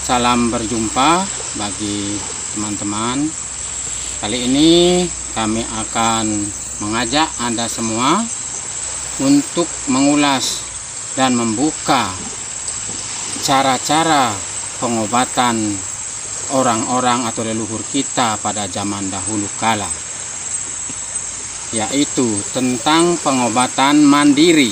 Salam berjumpa bagi teman-teman. Kali ini kami akan mengajak Anda semua untuk mengulas dan membuka cara-cara pengobatan orang-orang atau leluhur kita pada zaman dahulu kala, yaitu tentang pengobatan mandiri.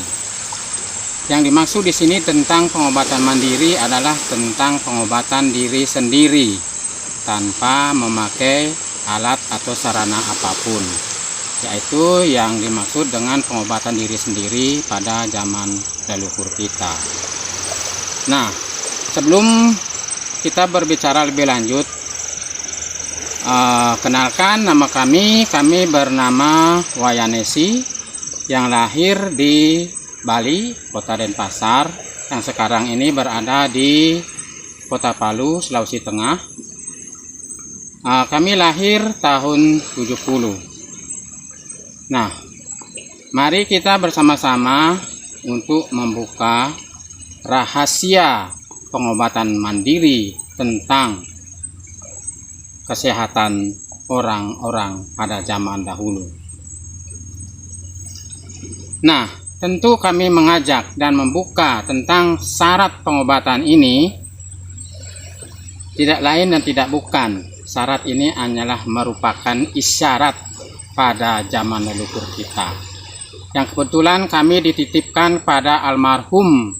Yang dimaksud di sini tentang pengobatan mandiri adalah tentang pengobatan diri sendiri tanpa memakai alat atau sarana apapun, yaitu yang dimaksud dengan pengobatan diri sendiri pada zaman leluhur kita. Nah, sebelum kita berbicara lebih lanjut, kenalkan nama kami bernama Wayanesi, yang lahir di Bali, Kota Denpasar, yang sekarang ini berada di Kota Palu, Sulawesi Tengah. Kami lahir tahun 70. Nah, mari kita bersama-sama untuk membuka rahasia pengobatan mandiri tentang kesehatan orang-orang pada zaman dahulu. Nah, tentu kami mengajak dan membuka tentang syarat pengobatan ini. Tidak lain dan tidak bukan, syarat ini hanyalah merupakan isyarat pada zaman leluhur kita, yang kebetulan kami dititipkan pada almarhum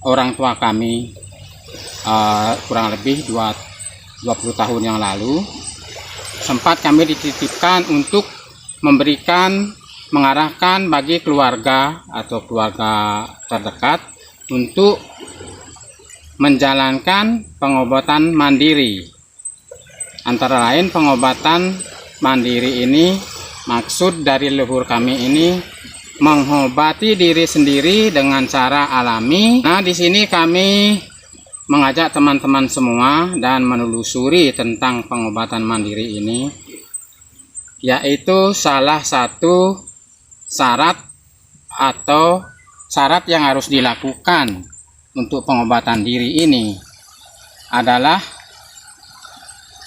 orang tua kami kurang lebih 20 tahun yang lalu. Sempat kami dititipkan untuk mengarahkan bagi keluarga atau keluarga terdekat untuk menjalankan pengobatan mandiri. Antara lain pengobatan mandiri ini, maksud dari leluhur kami ini mengobati diri sendiri dengan cara alami. Nah, di sini kami mengajak teman-teman semua dan menelusuri tentang pengobatan mandiri ini, yaitu salah satu syarat atau syarat yang harus dilakukan untuk pengobatan diri ini adalah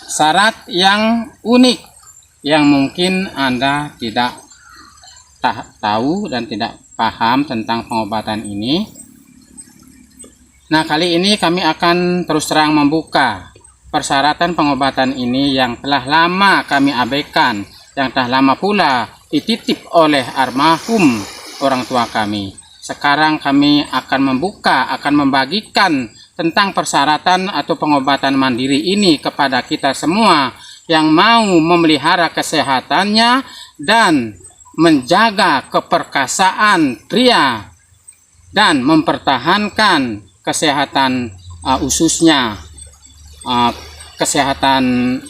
syarat yang unik, yang mungkin Anda tidak tahu dan tidak paham tentang pengobatan ini. Nah, kali ini kami akan terus terang membuka persyaratan pengobatan ini yang telah lama kami abaikan, yang telah lama pula dititip oleh almarhum orang tua kami. Sekarang kami akan membagikan tentang persyaratan atau pengobatan mandiri ini kepada kita semua yang mau memelihara kesehatannya dan menjaga keperkasaan pria dan mempertahankan kesehatan khususnya kesehatan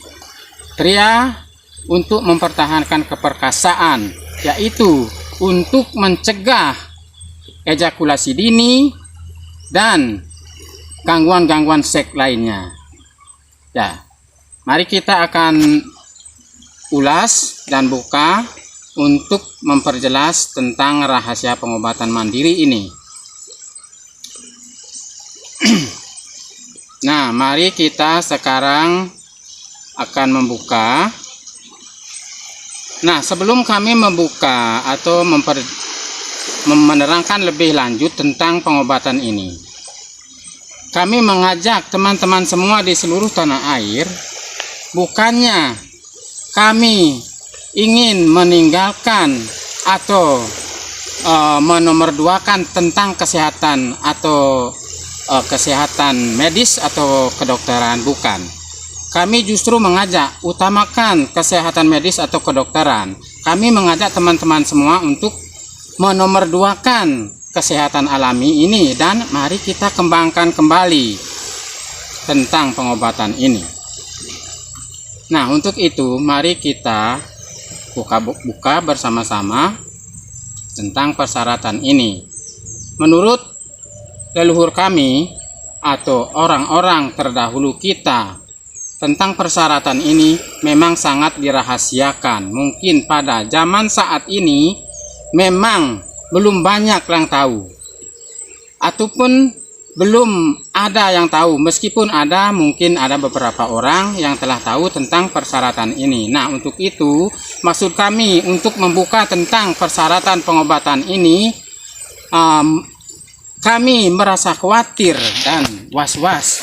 pria untuk mempertahankan keperkasaan, yaitu untuk mencegah ejakulasi dini dan gangguan-gangguan seks lainnya. Ya, mari kita akan ulas dan buka untuk memperjelas tentang rahasia pengobatan mandiri ini. Nah, mari kita sekarang akan membuka. Nah, sebelum kami membuka atau menerangkan lebih lanjut tentang pengobatan ini, kami mengajak teman-teman semua di seluruh tanah air, bukannya kami ingin meninggalkan atau menomorduakan tentang kesehatan atau kesehatan medis atau kedokteran, bukan. Kami justru mengajak utamakan kesehatan medis atau kedokteran. Kami mengajak teman-teman semua untuk menomorduakan kesehatan alami ini, dan mari kita kembangkan kembali tentang pengobatan ini. Nah, untuk itu mari kita buka bersama-sama tentang persyaratan ini. Menurut leluhur kami atau orang-orang terdahulu kita, tentang persyaratan ini memang sangat dirahasiakan. Mungkin pada zaman saat ini memang belum banyak yang tahu, ataupun belum ada yang tahu, meskipun mungkin ada beberapa orang yang telah tahu tentang persyaratan ini. Nah, untuk itu maksud kami untuk membuka tentang persyaratan pengobatan ini, kami merasa khawatir dan was-was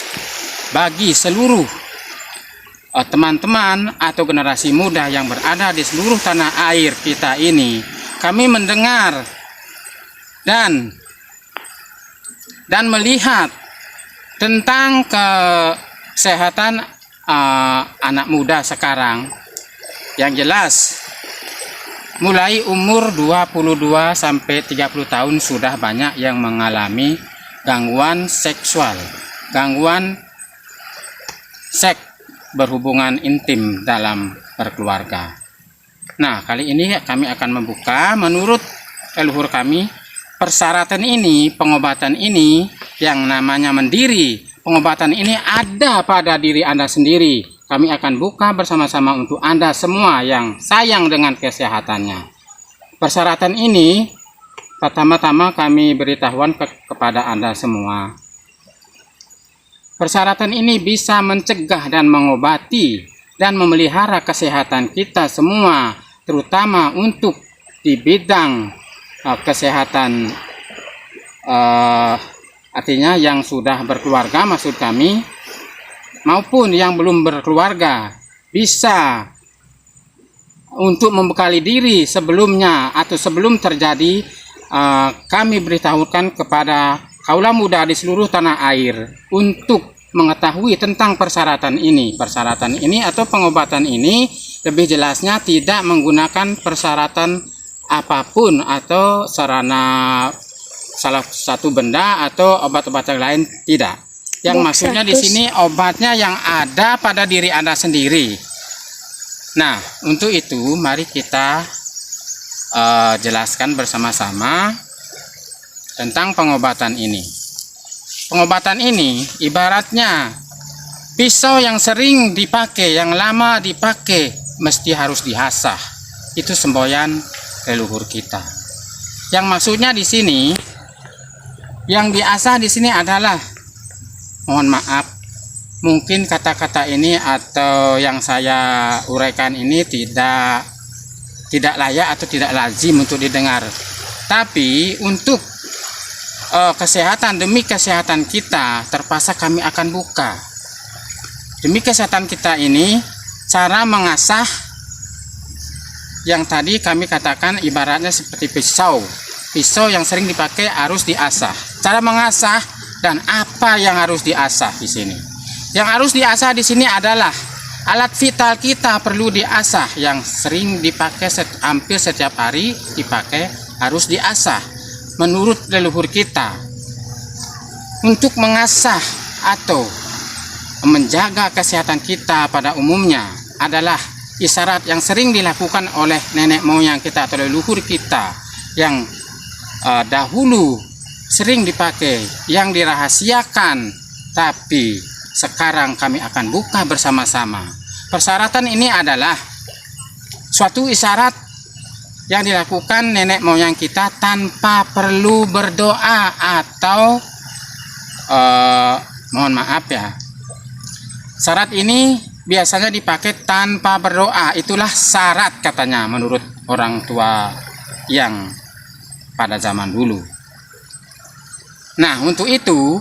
bagi seluruh teman-teman atau generasi muda yang berada di seluruh tanah air kita ini. Kami mendengar dan melihat tentang kesehatan anak muda sekarang, yang jelas mulai umur 22 sampai 30 tahun sudah banyak yang mengalami gangguan seksual, gangguan seks berhubungan intim dalam berkeluarga. Nah, kali ini kami akan membuka menurut leluhur kami persyaratan ini, pengobatan ini yang namanya Mandiri. Pengobatan ini ada pada diri Anda sendiri. Kami akan buka bersama-sama untuk Anda semua yang sayang dengan kesehatannya. Persyaratan ini pertama-tama kami beritahuan kepada Anda semua. Persyaratan ini bisa mencegah dan mengobati dan memelihara kesehatan kita semua, terutama untuk di bidang kesehatan, artinya yang sudah berkeluarga maksud kami, maupun yang belum berkeluarga, bisa untuk membekali diri sebelumnya atau sebelum terjadi. Kami beritahukan kepada kaula muda di seluruh tanah air untuk mengetahui tentang persyaratan ini. Persyaratan ini atau pengobatan ini lebih jelasnya tidak menggunakan persyaratan apapun atau sarana salah satu benda atau obat-obat yang lain, tidak. Yang maksudnya di sini obatnya yang ada pada diri Anda sendiri. Nah, untuk itu mari kita jelaskan bersama-sama tentang pengobatan ini. Pengobatan ini ibaratnya pisau yang sering dipakai, yang lama dipakai, mesti harus diasah. Itu semboyan leluhur kita. Yang maksudnya di sini, yang diasah di sini adalah, mohon maaf, mungkin kata-kata ini atau yang saya uraikan ini tidak layak atau tidak lazim untuk didengar. Tapi untuk kesehatan, demi kesehatan kita, terpaksa kami akan buka. Demi kesehatan kita ini, cara mengasah yang tadi kami katakan ibaratnya seperti pisau. Pisau yang sering dipakai harus diasah. Cara mengasah dan apa yang harus diasah di sini. Yang harus diasah di sini adalah alat vital kita perlu diasah, yang sering dipakai hampir setiap hari dipakai, harus diasah. Menurut leluhur kita, untuk mengasah atau menjaga kesehatan kita pada umumnya adalah isyarat yang sering dilakukan oleh nenek moyang kita atau leluhur kita yang dahulu sering dipakai, yang dirahasiakan, tapi sekarang kami akan buka bersama-sama. Persyaratan ini adalah suatu isyarat yang dilakukan nenek moyang kita tanpa perlu berdoa atau mohon maaf ya, syarat ini biasanya dipakai tanpa berdoa. Itulah syarat katanya menurut orang tua yang pada zaman dulu. Nah, untuk itu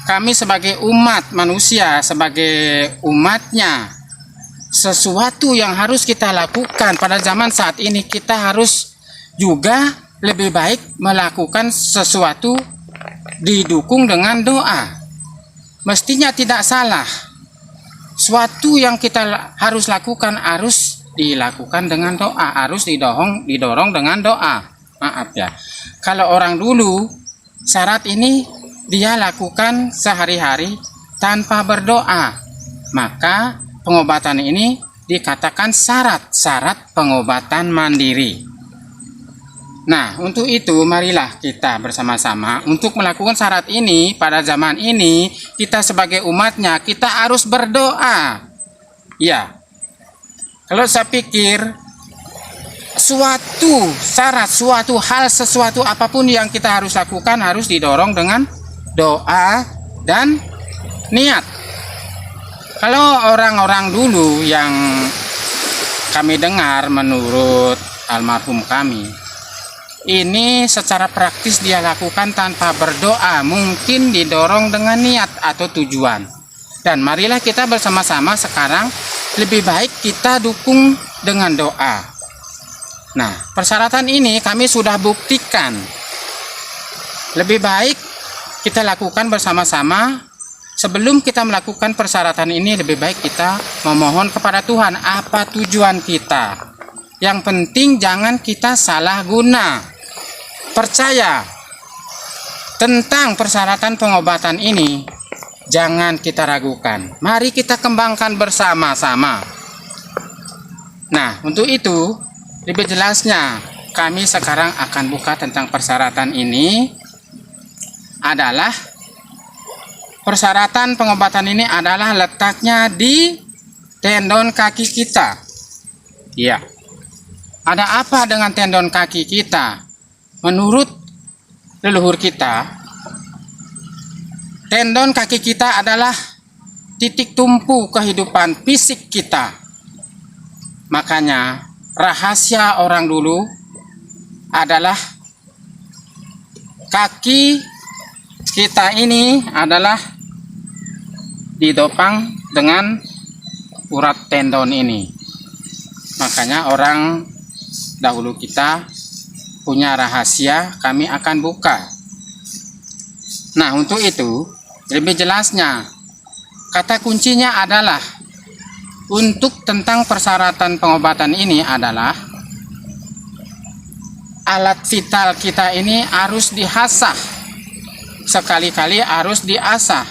kami sebagai umat manusia, sebagai umatnya, sesuatu yang harus kita lakukan pada zaman saat ini, kita harus juga lebih baik melakukan sesuatu didukung dengan doa. Mestinya tidak salah. Suatu yang kita harus lakukan harus dilakukan dengan doa, harus didorong dengan doa. Maaf ya, kalau orang dulu syarat ini dia lakukan sehari-hari tanpa berdoa, maka pengobatan ini dikatakan syarat pengobatan mandiri. Nah, untuk itu marilah kita bersama-sama untuk melakukan syarat ini. Pada zaman ini kita sebagai umatnya, kita harus berdoa. Ya, kalau saya pikir suatu syarat, suatu hal, sesuatu apapun yang kita harus lakukan harus didorong dengan doa dan niat. Kalau orang-orang dulu yang kami dengar menurut almarhum kami, ini secara praktis dia lakukan tanpa berdoa, mungkin didorong dengan niat atau tujuan. Dan marilah kita bersama-sama sekarang lebih baik kita dukung dengan doa. Nah, persyaratan ini kami sudah buktikan. Lebih baik kita lakukan bersama-sama. Sebelum kita melakukan persyaratan ini, lebih baik kita memohon kepada Tuhan apa tujuan kita. Yang penting jangan kita salah guna. Percaya tentang persyaratan pengobatan ini, jangan kita ragukan. Mari kita kembangkan bersama-sama. Nah, untuk itu, lebih jelasnya, kami sekarang akan buka tentang persyaratan ini. Adalah persyaratan pengobatan ini adalah letaknya di tendon kaki kita. Ya. Ada apa dengan tendon kaki kita? Menurut leluhur kita, tendon kaki kita adalah titik tumpu kehidupan fisik kita. Makanya rahasia orang dulu adalah kaki kita ini adalah ditopang dengan urat tendon ini. Makanya orang dahulu kita punya rahasia, kami akan buka. Nah, untuk itu lebih jelasnya, kata kuncinya adalah untuk tentang persyaratan pengobatan ini adalah alat vital kita ini harus dihasah, sekali-kali harus diasah.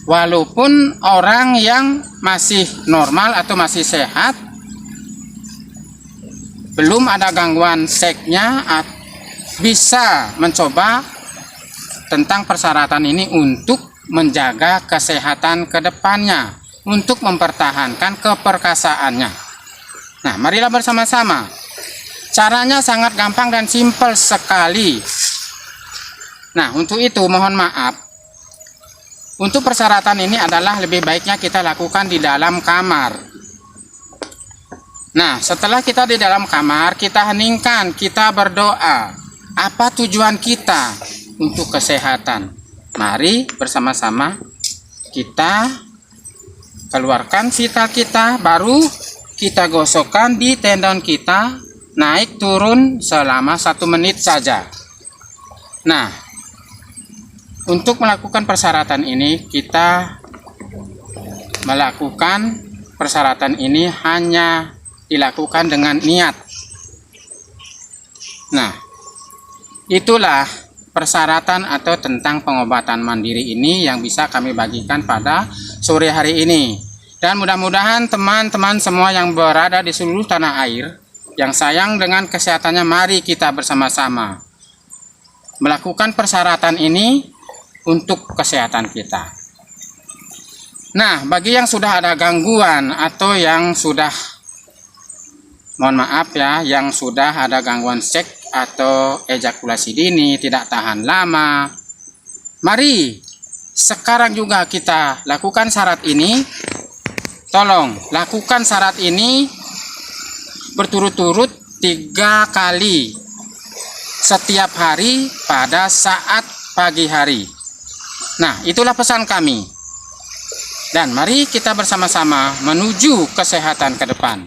Walaupun orang yang masih normal atau masih sehat, belum ada gangguan seknya, bisa mencoba tentang persyaratan ini untuk menjaga kesehatan ke depannya, untuk mempertahankan keperkasaannya. Nah, marilah bersama-sama. Caranya sangat gampang dan simpel sekali. Nah, untuk itu mohon maaf. Untuk persyaratan ini adalah lebih baiknya kita lakukan di dalam kamar. Nah, setelah kita di dalam kamar, kita heningkan, kita berdoa. Apa tujuan kita untuk kesehatan? Mari bersama-sama kita keluarkan vital kita, baru kita gosokkan di tendon kita, naik turun selama 1 menit saja. Nah, untuk melakukan persyaratan ini, kita melakukan persyaratan ini hanya dilakukan dengan niat. Nah, itulah persyaratan atau tentang pengobatan mandiri ini yang bisa kami bagikan pada sore hari ini. Dan mudah-mudahan teman-teman semua yang berada di seluruh tanah air yang sayang dengan kesehatannya, mari kita bersama-sama melakukan persyaratan ini untuk kesehatan kita. Nah, bagi yang sudah ada gangguan atau yang sudah, mohon maaf ya, yang sudah ada gangguan seks atau ejakulasi dini, tidak tahan lama, mari sekarang juga kita lakukan syarat ini. Tolong lakukan syarat ini berturut-turut 3 kali setiap hari pada saat pagi hari. Nah, itulah pesan kami. Dan mari kita bersama-sama menuju kesehatan ke depan.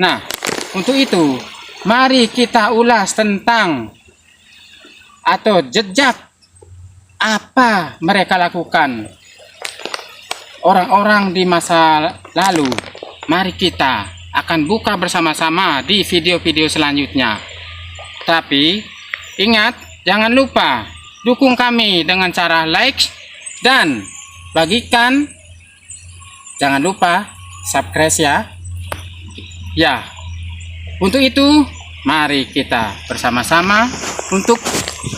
Nah, untuk itu, mari kita ulas tentang atau jejak apa mereka lakukan orang-orang di masa lalu. Mari kita akan buka bersama-sama di video-video selanjutnya. Tapi, ingat, jangan lupa dukung kami dengan cara like dan bagikan. Jangan lupa subscribe ya. Ya. Untuk itu, mari kita bersama-sama untuk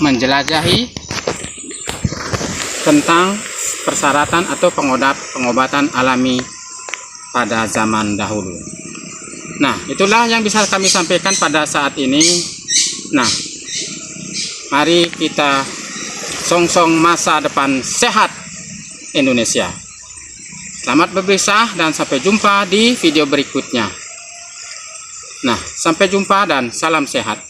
menjelajahi tentang persyaratan atau pengobatan alami pada zaman dahulu. Nah, itulah yang bisa kami sampaikan pada saat ini. Nah, mari kita songsong masa depan sehat Indonesia. Selamat berpisah dan sampai jumpa di video berikutnya. Nah, sampai jumpa dan salam sehat.